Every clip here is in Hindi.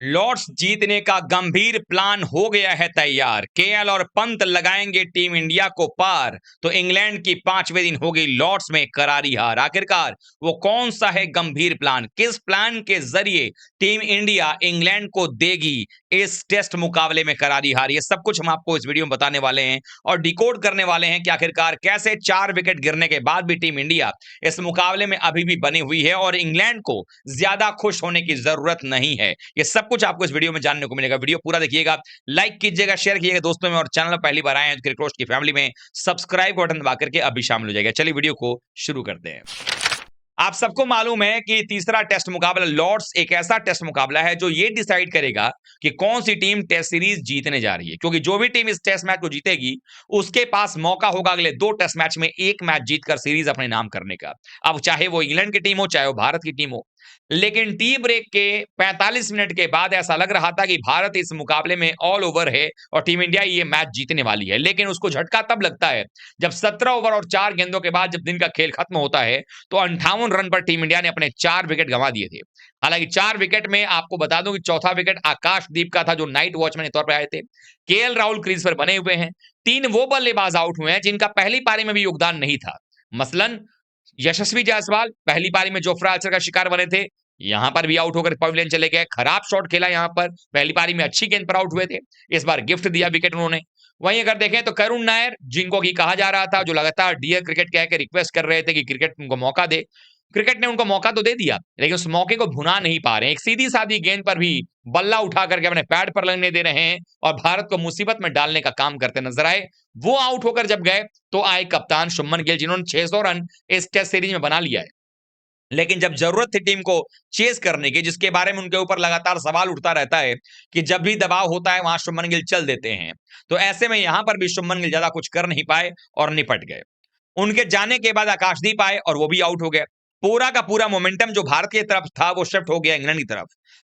लॉर्ड्स जीतने का गंभीर प्लान हो गया है तैयार। केएल और पंत लगाएंगे टीम इंडिया को पार। तो इंग्लैंड की 5वें दिन होगी लॉर्ड्स में करारी हार। आखिरकार वो कौन सा है गंभीर प्लान, किस प्लान के जरिए टीम इंडिया इंग्लैंड को देगी इस टेस्ट मुकाबले में करारी हार, ये सब कुछ हम आपको इस वीडियो में बताने वाले हैं और डिकोड करने वाले हैं कि आखिरकार कैसे 4 विकेट गिरने के बाद भी टीम इंडिया इस मुकाबले में अभी भी बनी हुई है और इंग्लैंड को ज्यादा खुश होने की जरूरत नहीं है। ये सब कुछ आपको इस वीडियो में जानने को मिलेगा। वीडियो पूरा देखिएगा, लाइक कीजिएगा, शेयर कीजिएगा दोस्तों में, और चैनल में पहली बार आए हैं क्रिकेट रोस्ट की फैमिली में सब्सक्राइब बटन दबा करके अभी शामिल हो जाएगा। चलिए वीडियो को शुरू करते हैं। आप सबको मालूम है कि तीसरा टेस्ट मुकाबला लॉर्ड्स एक ऐसा टेस्ट मुकाबला है जो ये डिसाइड करेगा कि कौन सी टीम टेस्ट सीरीज जीतने जा रही है, क्योंकि जो भी टीम इस टेस्ट मैच को जीतेगी उसके पास मौका होगा अगले 2 टेस्ट मैच में एक मैच जीतकर सीरीज अपने नाम करने का। अब चाहे वो इंग्लैंड की टीम हो चाहे वो भारत की टीम हो, लेकिन टी ब्रेक के 45 मिनट के बाद ऐसा लग रहा था कि भारत इस मुकाबले में ऑल ओवर है और टीम इंडिया ये मैच जीतने वाली है। लेकिन उसको झटका तब लगता है जब 17 ओवर और 4 गेंदों के बाद जब दिन का खेल खत्म होता है तो 58 रन पर टीम इंडिया ने अपने 4 विकेट गंवा दिए थे। हालांकि 4 विकेट में आपको बता दूं कि चौथा विकेट आकाशदीप का था जो नाइट वॉचमैन के तौर पर आए थे। केएल राहुल क्रीज पर बने हुए हैं। 3 वो बल्लेबाज आउट हुए हैं जिनका पहली पारी में भी योगदान नहीं था। मसलन यशस्वी जायसवाल पहली पारी में जोफ्रा आर्चर का शिकार बने थे, यहां पर भी आउट होकर पवेलियन चले गए। खराब शॉट खेला यहां पर, पहली पारी में अच्छी गेंद पर आउट हुए थे, इस बार गिफ्ट दिया विकेट उन्होंने। वहीं अगर देखें तो करुण नायर, जिनको की कहा जा रहा था, जो लगातार डियर क्रिकेट कह के रिक्वेस्ट कर रहे थे कि क्रिकेट उनको मौका दे, क्रिकेट ने उनको मौका तो दे दिया लेकिन उस मौके को भुना नहीं पा रहे हैं। एक सीधी सादी गेंद पर भी बल्ला उठा करके अपने पैड पर लगने दे रहे हैं और भारत को मुसीबत में डालने का काम करते नजर आए। वो आउट होकर जब गए तो आए कप्तान शुभमन गिल, जिन्होंने 600 रन इस टेस्ट सीरीज में बना लिया है। लेकिन जब जरूरत थी टीम को चेस करने की, जिसके बारे में उनके ऊपर लगातार सवाल उठता रहता है कि जब भी दबाव होता है वहां शुभमन गिल चल देते हैं, तो ऐसे में यहां पर भी शुभमन गिल ज्यादा कुछ कर नहीं पाए और निपट गए। उनके जाने के बाद आकाशदीप आए और वो भी आउट हो गए। पूरा का पूरा मोमेंटम जो भारत की तरफ था वो शिफ्ट हो गया इंग्लैंड की तरफ।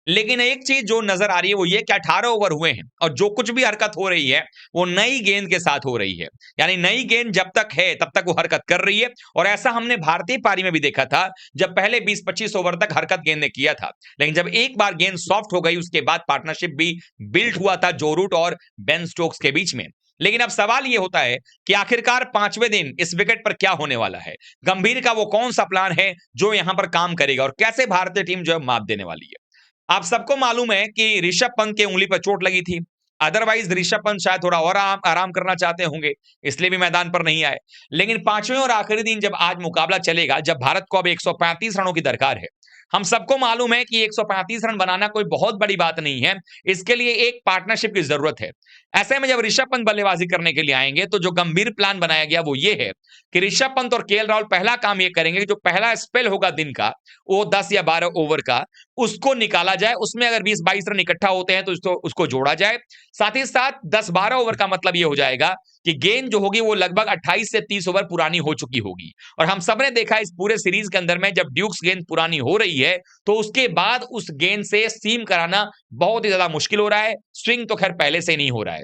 लेकिन एक चीज जो नजर आ रही है वो ये कि 18 ओवर हुए हैं और जो कुछ भी हरकत हो रही है वो नई गेंद के साथ हो रही है। यानी नई गेंद जब तक है तब तक वो हरकत कर रही है और ऐसा हमने भारतीय पारी में भी देखा था जब पहले 20-25 ओवर तक हरकत गेंद ने किया था। लेकिन जब एक बार गेंद सॉफ्ट हो गई उसके बाद पार्टनरशिप भी बिल्ड हुआ था जो रूट और बेन स्टोक्स के बीच में। लेकिन अब सवाल यह होता है कि आखिरकार 5वें दिन इस विकेट पर क्या होने वाला है। गंभीर का वो कौन सा प्लान है जो यहां पर काम करेगा और कैसे भारतीय टीम जो है मात देने वाली है। आप सबको मालूम है कि ऋषभ पंत के उंगली पर चोट लगी थी। अदरवाइज ऋषभ पंत शायद थोड़ा और आराम करना चाहते होंगे, इसलिए भी मैदान पर नहीं आए। लेकिन 5वें और आखिरी दिन जब आज मुकाबला चलेगा, जब भारत को अब 135 रनों की दरकार है, हम सबको मालूम है कि 135 रन बनाना कोई बहुत बड़ी बात नहीं है, इसके लिए एक पार्टनरशिप की जरूरत है। ऐसे में जब ऋषभ पंत बल्लेबाजी करने के लिए आएंगे तो जो गंभीर प्लान बनाया गया वो ये है कि ऋषभ पंत और केएल राहुल पहला काम ये करेंगे कि जो पहला स्पेल होगा दिन का, वो 10 या 12 ओवर का, उसको निकाला जाए। उसमें अगर 20-22 रन इकट्ठा होते हैं तो उसको जोड़ा जाए। साथ ही साथ 10-12 ओवर का मतलब ये हो जाएगा कि गेंद जो होगी वो लगभग 28 से 30 ओवर पुरानी हो चुकी होगी। और हम सबने देखा इस पूरे सीरीज के अंदर में जब ड्यूक्स गेंद पुरानी हो रही है तो उसके बाद उस गेंद से सीम कराना बहुत ही ज्यादा मुश्किल हो रहा है। स्विंग तो खैर पहले से नहीं हो रहा है।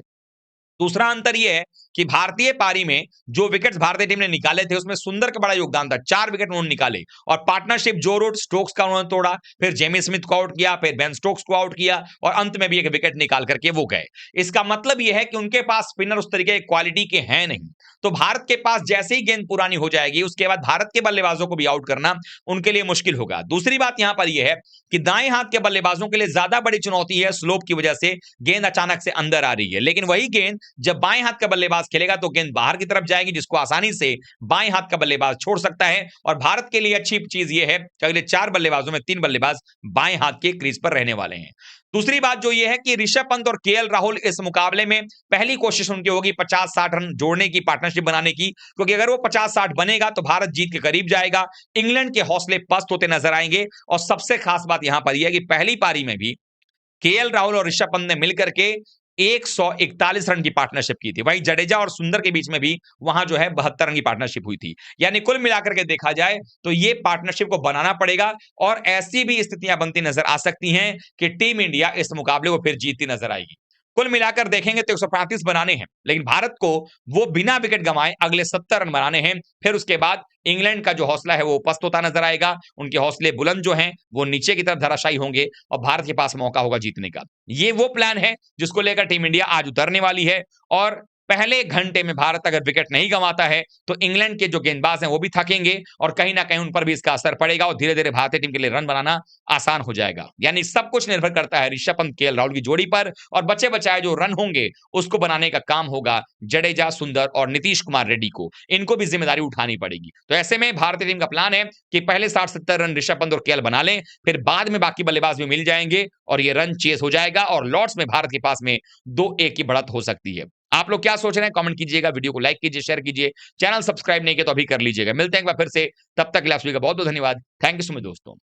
दूसरा अंतर यह है कि भारतीय पारी में जो विकेट्स भारतीय टीम ने निकाले थे उसमें सुंदर का बड़ा योगदान था। 4 विकेट उन्होंने निकाले और पार्टनरशिप जो रूट स्टोक्स का उन्होंने तोड़ा, फिर जेमी स्मिथ को आउट किया, फिर बेन स्टोक्स को आउट किया और अंत में भी एक विकेट निकाल करके वो गए। इसका मतलब यह है कि उनके पास स्पिनर उस तरीके की क्वालिटी के हैं नहीं। तो भारत के पास जैसे ही गेंद पुरानी हो जाएगी उसके बाद भारत के बल्लेबाजों को भी आउट करना उनके लिए मुश्किल होगा। दूसरी बात यहां पर यह है कि दाएं हाथ के बल्लेबाजों के लिए ज्यादा बड़ी चुनौती है, स्लोप की वजह से गेंद अचानक से अंदर आ रही है। लेकिन वही गेंद जब बाएं हाथ का बल्लेबाज खेलेगा तो गेंद बाहर की तरफ जाएगी, जिसको आसानी से बाएं हाथ का बल्लेबाज छोड़ सकता है। और भारत के लिए अच्छी चीज यह है कि अगले 4 बल्लेबाजों में 3 बल्लेबाज बाएं हाथ के क्रीज पर रहने वाले हैं। दूसरी बात जो यह है कि ऋषभ पंत और केएल राहुल इस मुकाबले में पहली कोशिश उनकी होगी 50-60 रन जोड़ने की, पार्टनरशिप बनाने की, क्योंकि अगर वो 50-60 बनेगा तो भारत जीत के करीब जाएगा। इंग्लैंड के हौसले पस्त होते नजर आएंगे। और सबसे खास बात यहां पर यह है कि पहली पारी में भी केएल राहुल और ऋषभ पंत ने मिलकर के 141 रन की पार्टनरशिप की थी। वहीं जडेजा और सुंदर के बीच में भी वहां जो है 72 रन की पार्टनरशिप हुई थी। यानी कुल मिलाकर के देखा जाए तो ये पार्टनरशिप को बनाना पड़ेगा और ऐसी भी स्थितियां बनती नजर आ सकती हैं कि टीम इंडिया इस मुकाबले को फिर जीतती नजर आएगी। कुल मिलाकर देखेंगे तो 135 बनाने हैं, लेकिन भारत को वो बिना विकेट गंवाए अगले 70 रन बनाने हैं। फिर उसके बाद इंग्लैंड का जो हौसला है वो पस्त होता नजर आएगा, उनके हौसले बुलंद जो हैं वो नीचे की तरफ धराशायी होंगे और भारत के पास मौका होगा जीतने का। ये वो प्लान है जिसको लेकर टीम इंडिया आज उतरने वाली है। और पहले घंटे में भारत अगर विकेट नहीं गंवाता है तो इंग्लैंड के जो गेंदबाज हैं वो भी थकेंगे और कहीं ना कहीं उन पर भी इसका असर पड़ेगा और धीरे धीरे भारतीय टीम के लिए रन बनाना आसान हो जाएगा। यानी सब कुछ निर्भर करता है ऋषभ पंत केएल राहुल की जोड़ी पर, और बचे बचाए जो रन होंगे उसको बनाने का काम होगा जडेजा, सुंदर और नीतीश कुमार रेड्डी को। इनको भी जिम्मेदारी उठानी पड़ेगी। तो ऐसे में भारतीय टीम का प्लान है कि पहले 60-70 रन ऋषभ पंत और केएल बना लें, फिर बाद में बाकी बल्लेबाज भी मिल जाएंगे और ये रन चेस हो जाएगा और लॉर्ड्स में भारत के पास में 2-1 की बढ़त हो सकती है। आप लोग क्या सोच रहे हैं कमेंट कीजिएगा, वीडियो को लाइक कीजिए, शेयर कीजिए, चैनल सब्सक्राइब नहीं किया तो अभी कर लीजिएगा। मिलते हैं एक बार फिर से, तब तक के लिए आप सभी का बहुत बहुत धन्यवाद। थैंक यू सो मच दोस्तों।